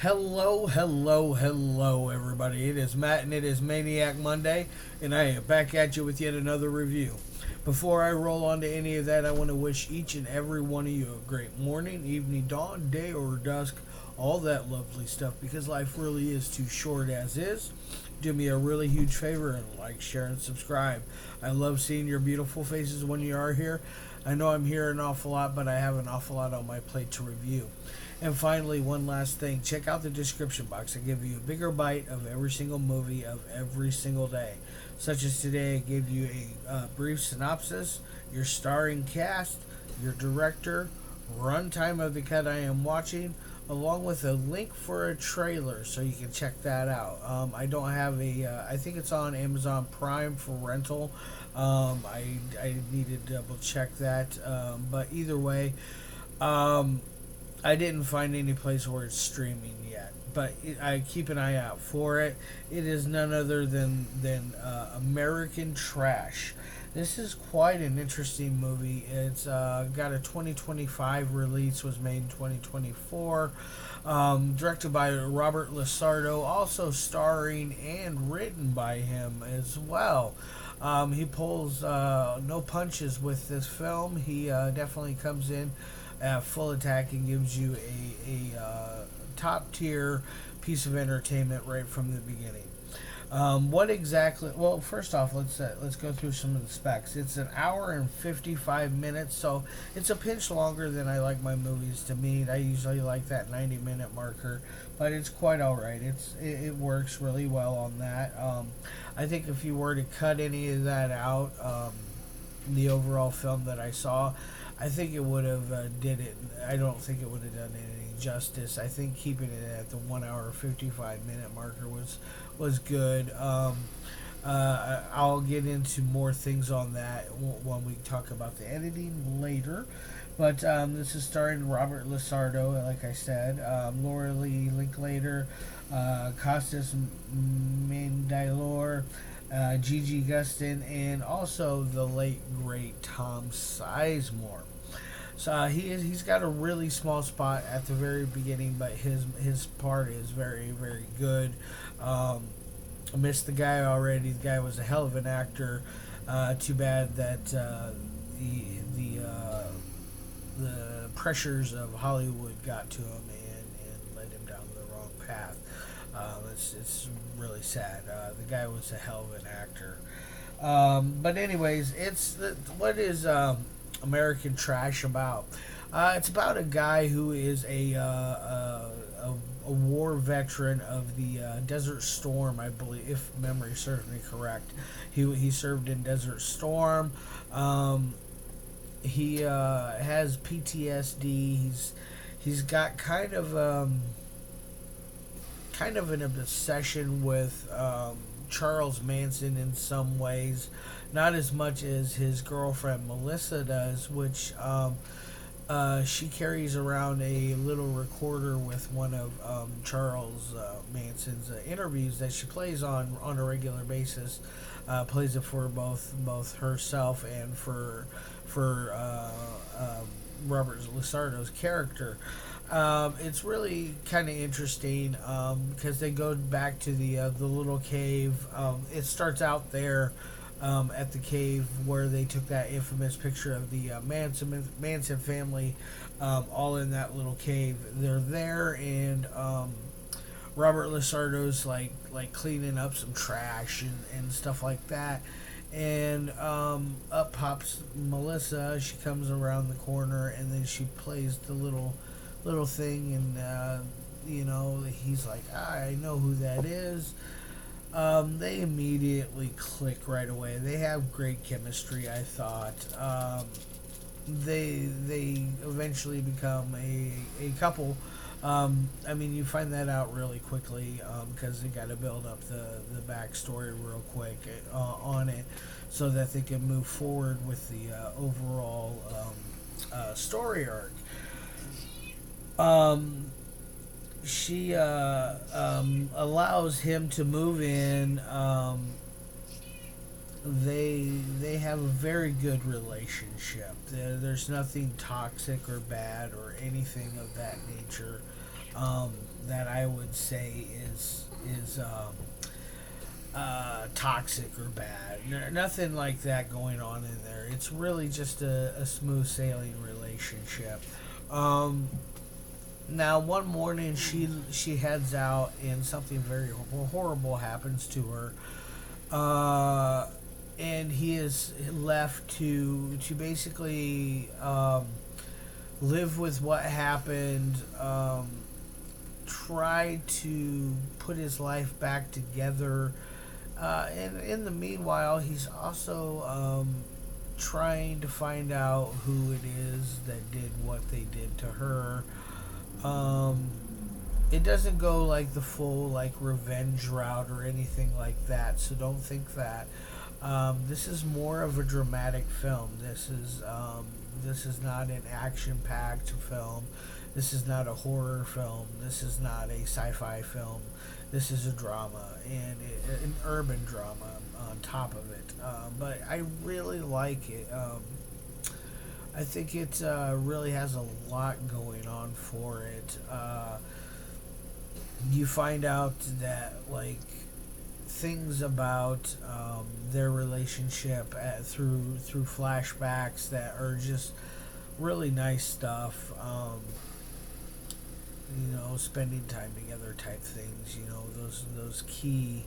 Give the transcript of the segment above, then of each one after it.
Hello, hello, hello, everybody. It is Matt and it is Maniac Monday, and I am back at you with yet another review. Before I roll on to any of that, I want to wish each and every one of you a great morning, evening, dawn, day, or dusk, all that lovely stuff, because life really is too short as is. Do me a really huge favor and like, share, and subscribe. I love seeing your beautiful faces when you are here. I know I'm here an awful lot, but I have an awful lot on my plate to review. And finally, one last thing. Check out the description box. I give you a bigger bite of every single movie of every single day. Such as today, I gave you a brief synopsis, your starring cast, your director, runtime of the cut I am watching, along with a link for a trailer so you can check that out. I don't have I think it's on Amazon Prime for rental. I need to double check that. But either way, I didn't find any place where it's streaming yet, but I keep an eye out for it. It is none other than American Trash. This is quite an interesting movie. It's got a 2025 release, was made in 2024. Directed by Robert LaSardo, also starring and written by him as well. He pulls no punches with this film. He definitely comes in full attack and gives you a top tier piece of entertainment right from the beginning. What exactly? Well, first off, let's go through some of the specs. It's an hour and 55 minutes, so it's a pinch longer than I like my movies to meet. I usually like that 90-minute marker, but it's quite all right. It works really well on that. I think if you were to cut any of that out, the overall film that I saw, I think it would have did it. I don't think it would have done it any justice. I think keeping it at the 1 hour 55-minute marker was good. I'll get into more things on that when we talk about the editing later. But this is starring Robert LaSardo, like I said, Lorelei, Linklater, Costas, Mandylor, Gigi, Gustin, and also the late great Tom Sizemore. So he's got a really small spot at the very beginning, but his part is very, very good. I missed the guy already. The guy was a hell of an actor. Too bad that the pressures of Hollywood got to him and led him down the wrong path. It's really sad. The guy was a hell of an actor. But anyways, what is American Trash about? It's about a guy who is a war veteran of the Desert Storm, I believe, if memory serves me correct. He served in Desert Storm. He has PTSD. He's got kind of an obsession with Charles Manson in some ways, not as much as his girlfriend Melissa does, which she carries around a little recorder with one of Charles Manson's interviews that she plays on a regular basis. Plays it for both herself and for Robert LaSardo's character. It's really kind of interesting because they go back to the little cave. It starts out there at the cave where they took that infamous picture of the Manson family, all in that little cave. They're there, and Robert LaSardo's like cleaning up some trash and stuff like that. And up pops Melissa. She comes around the corner, and then she plays the little thing, and he's like, I know who that is. They immediately click right away. They have great chemistry, I thought. They eventually become a couple. You find that out really quickly because they got to build up the backstory real quick on it so that they can move forward with the overall story arc. She allows him to move in. They have a very good relationship. There's nothing toxic or bad or anything of that nature. that I would say is toxic or bad. Nothing like that going on in there. It's really just a smooth sailing relationship. Um, Now, one morning she heads out, and something very horrible happens to her. Uh, and he is left to basically live with what happened. Try to put his life back together. And in the meanwhile, he's also trying to find out who it is that did what they did to her. Um, it doesn't go like the full like revenge route or anything like that, so don't think that. This is more of a dramatic film. This is not an action-packed film. This is not a horror film. This is not a sci-fi film. This is a drama, and an urban drama on top of it. But I really like it. I think it really has a lot going on for it. You find out that like things about their relationship through flashbacks that are just really nice stuff. Spending time together type things. Those key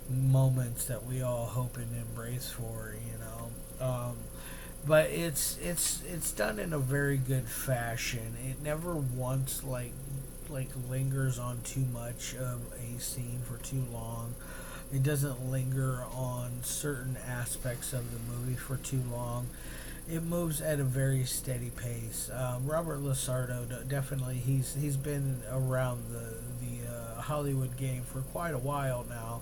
moments that we all hope and embrace for. But it's done in a very good fashion. It never once like lingers on too much of a scene for too long. It doesn't linger on certain aspects of the movie for too long. It moves at a very steady pace. Robert LaSardo definitely he's been around the Hollywood game for quite a while now.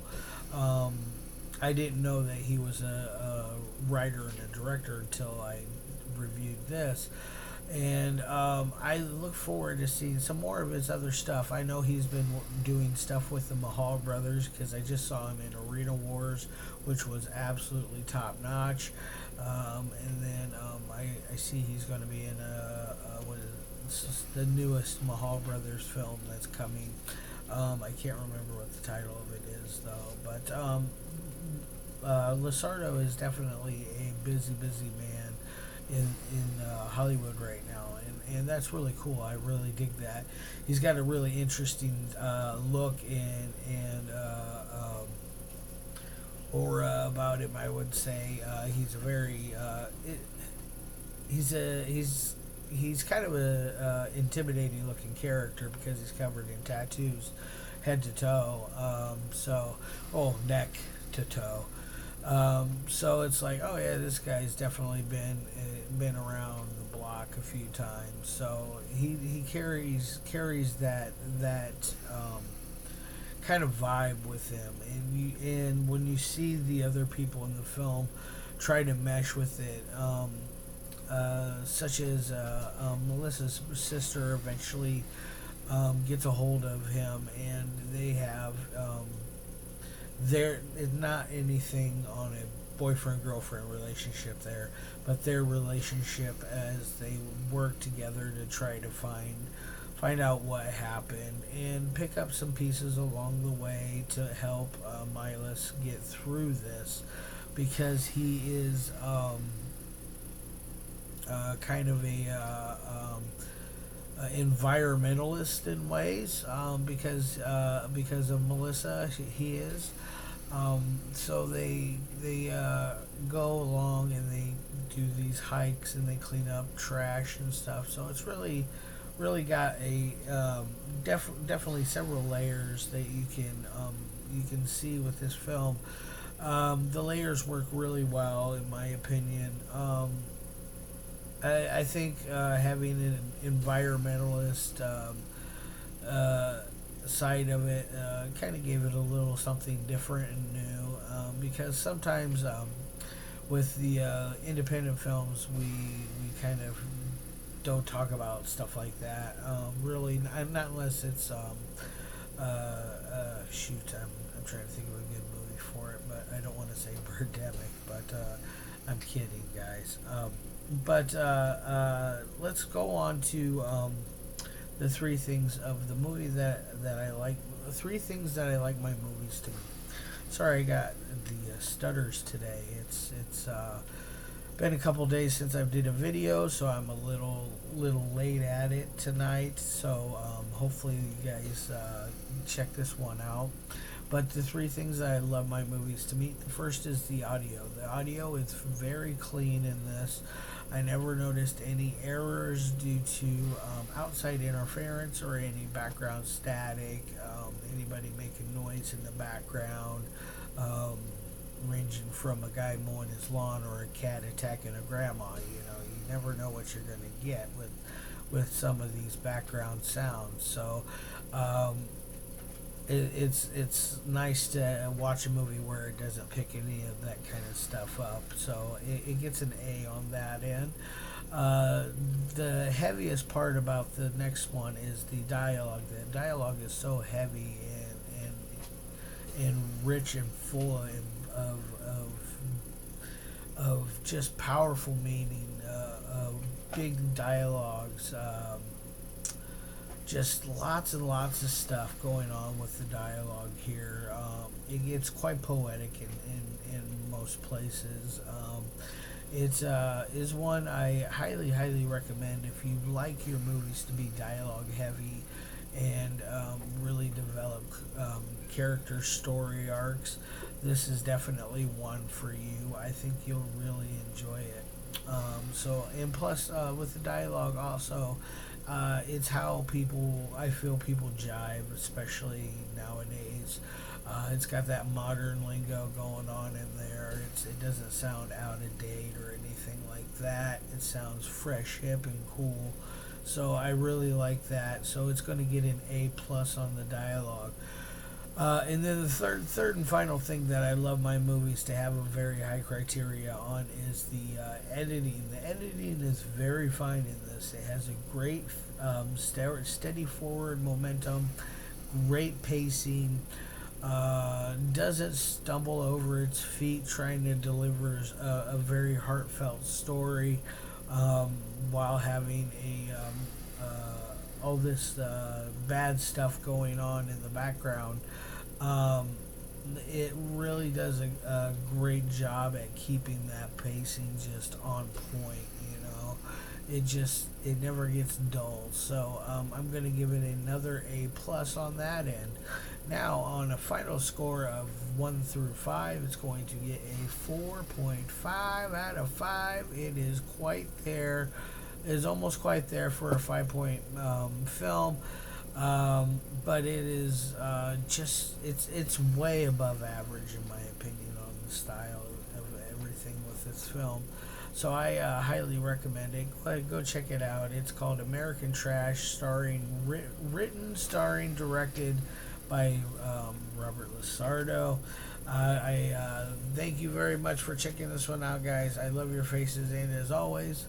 I didn't know that he was a writer and a director until I reviewed this. And I look forward to seeing some more of his other stuff. I know he's been doing stuff with the Mahal brothers because I just saw him in Arena Wars, which was absolutely top notch. And then I see he's going to be in what is the newest Mahal brothers film that's coming. I can't remember what the title of it is though, but LaSardo is definitely a busy man in Hollywood right now, and that's really cool. I really dig that. He's got a really interesting look and aura about him. I would say he's a very he's kind of a intimidating looking character because he's covered in tattoos, head to toe. Neck to toe. So it's like, oh yeah, this guy's definitely been around the block a few times. So he carries that kind of vibe with him, and when you see the other people in the film try to mesh with it, such as Melissa's sister eventually gets a hold of him, and they have. There is not anything on a boyfriend-girlfriend relationship there, but their relationship as they work together to try to find out what happened and pick up some pieces along the way to help Milas get through this, because he is kind of a environmentalist in ways, because of Melissa, he is. So they go along and they do these hikes and they clean up trash and stuff. So it's really got a definitely several layers that you can see with this film. The layers work really well in my opinion. I think having an environmentalist side of it kind of gave it a little something different and new, because sometimes with the independent films we kind of don't talk about stuff like that, really, not unless it's shoot, I'm trying to think of a good movie for it, but I don't want to say Birdemic, but I'm kidding, guys. But let's go on to the three things of the movie that I like. Three things that I like my movies to be. Sorry, I got the stutters today. It's been a couple days since I did a video, so I'm a little late at it tonight. So hopefully you guys check this one out. But the three things that I love my movies to meet. The first is the audio. The audio is very clean in this. I never noticed any errors due to outside interference or any background static, anybody making noise in the background, ranging from a guy mowing his lawn or a cat attacking a grandma. You never know what you're going to get with some of these background sounds. So it's nice to watch a movie where it doesn't pick any of that kind of stuff up. So it gets an A on that end. The heaviest part about the next one is the dialogue. The dialogue is so heavy and rich and full of just powerful meaning, of big dialogues. Just lots and lots of stuff going on with the dialogue here. It gets quite poetic in most places. It is one I highly recommend if you like your movies to be dialogue heavy and really develop character story arcs. This is definitely one for you. I think you'll really enjoy it. And plus with the dialogue also, it's how I feel people jive, especially nowadays. It's got that modern lingo going on in there. It doesn't sound out of date or anything like that. It sounds fresh, hip, and cool. So I really like that. So it's going to get an A plus on the dialogue. And then the third and final thing that I love my movies to have a very high criteria on is the editing. The editing is very fine in this. It has a great steady forward momentum, great pacing, doesn't stumble over its feet trying to deliver a very heartfelt story while having all this bad stuff going on in the background. It really does a great job at keeping that pacing just on point. It never gets dull. So I'm going to give it another A plus on that end. Now on a final score of 1 through 5, it's going to get a 4.5 out of 5. It is quite there. It is almost quite there for a 5-point film. But it is it's way above average in my opinion on the style of everything with this film. So I highly recommend it. Go check it out. It's called American Trash, written, starring, directed by Robert LaSardo. I thank you very much for checking this one out, guys. I love your faces, and as always,